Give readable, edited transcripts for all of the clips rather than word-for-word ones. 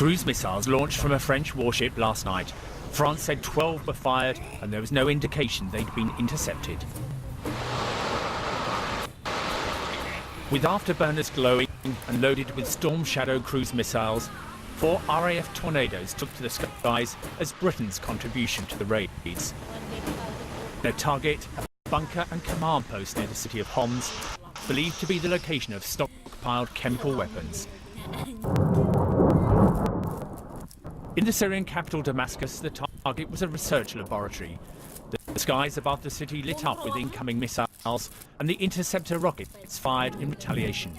Cruise missiles launched from a French warship last night. France said 12 were fired and there was no indication they'd been intercepted. With afterburners glowing and loaded with Storm Shadow cruise missiles, 4 RAF Tornadoes took to the skies as Britain's contribution to the raids. Their target, a bunker and command post near the city of Homs, believed to be the location of stockpiled chemical weapons. In the Syrian capital Damascus, the target was a research laboratory. The skies above the city lit up with incoming missiles and the interceptor rockets fired in retaliation.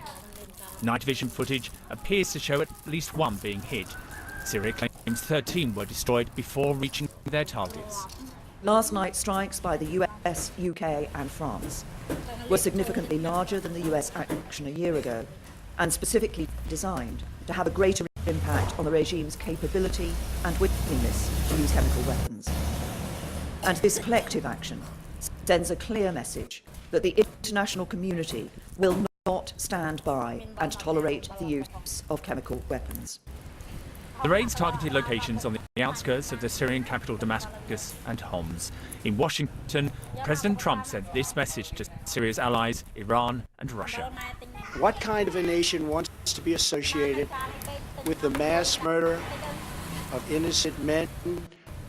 Night vision footage appears to show at least one being hit. Syria claims 13 were destroyed before reaching their targets. Last night's strikes by the US, UK and France were significantly larger than the US action a year ago and specifically designed to have a greater impact on the regime's capability and willingness to use chemical weapons. And this collective action sends a clear message that the international community will not stand by and tolerate the use of chemical weapons. The raids targeted locations on the outskirts of the Syrian capital Damascus and Homs. In Washington, President Trump sent this message to Syria's allies, Iran and Russia. What kind of a nation wants to be associated with the mass murder of innocent men,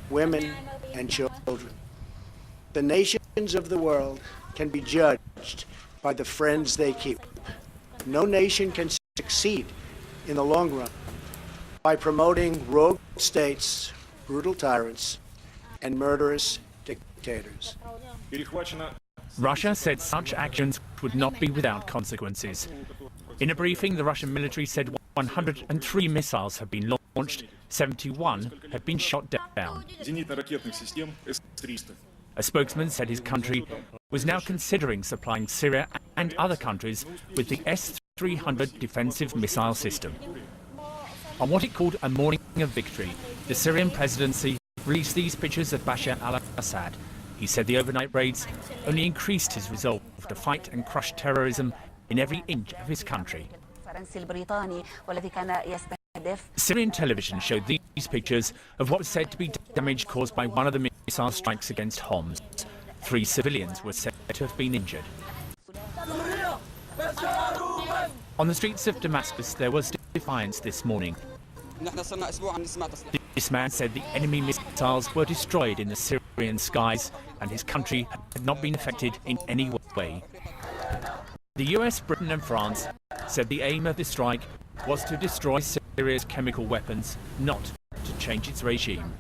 women, and children? The nations of the world can be judged by the friends they keep. No nation can succeed in the long run by promoting rogue states, brutal tyrants, and murderous dictators. Russia said such actions would not be without consequences. In a briefing, the Russian military said 103 missiles have been launched, 71 have been shot down. A spokesman said his country was now considering supplying Syria and other countries with the S-300 defensive missile system. On what it called a morning of victory, the Syrian presidency released these pictures of Bashar al-Assad. He said the overnight raids only increased his resolve to fight and crush terrorism in every inch of his country. Syrian television showed these pictures of what was said to be damage caused by one of the missile strikes against Homs. 3 civilians were said to have been injured. On the streets of Damascus, there was defiance this morning. This man said the enemy missiles were destroyed in the Syrian skies and his country had not been affected in any way. The US, Britain and France said the aim of the strike was to destroy Syria's chemical weapons, not to change its regime.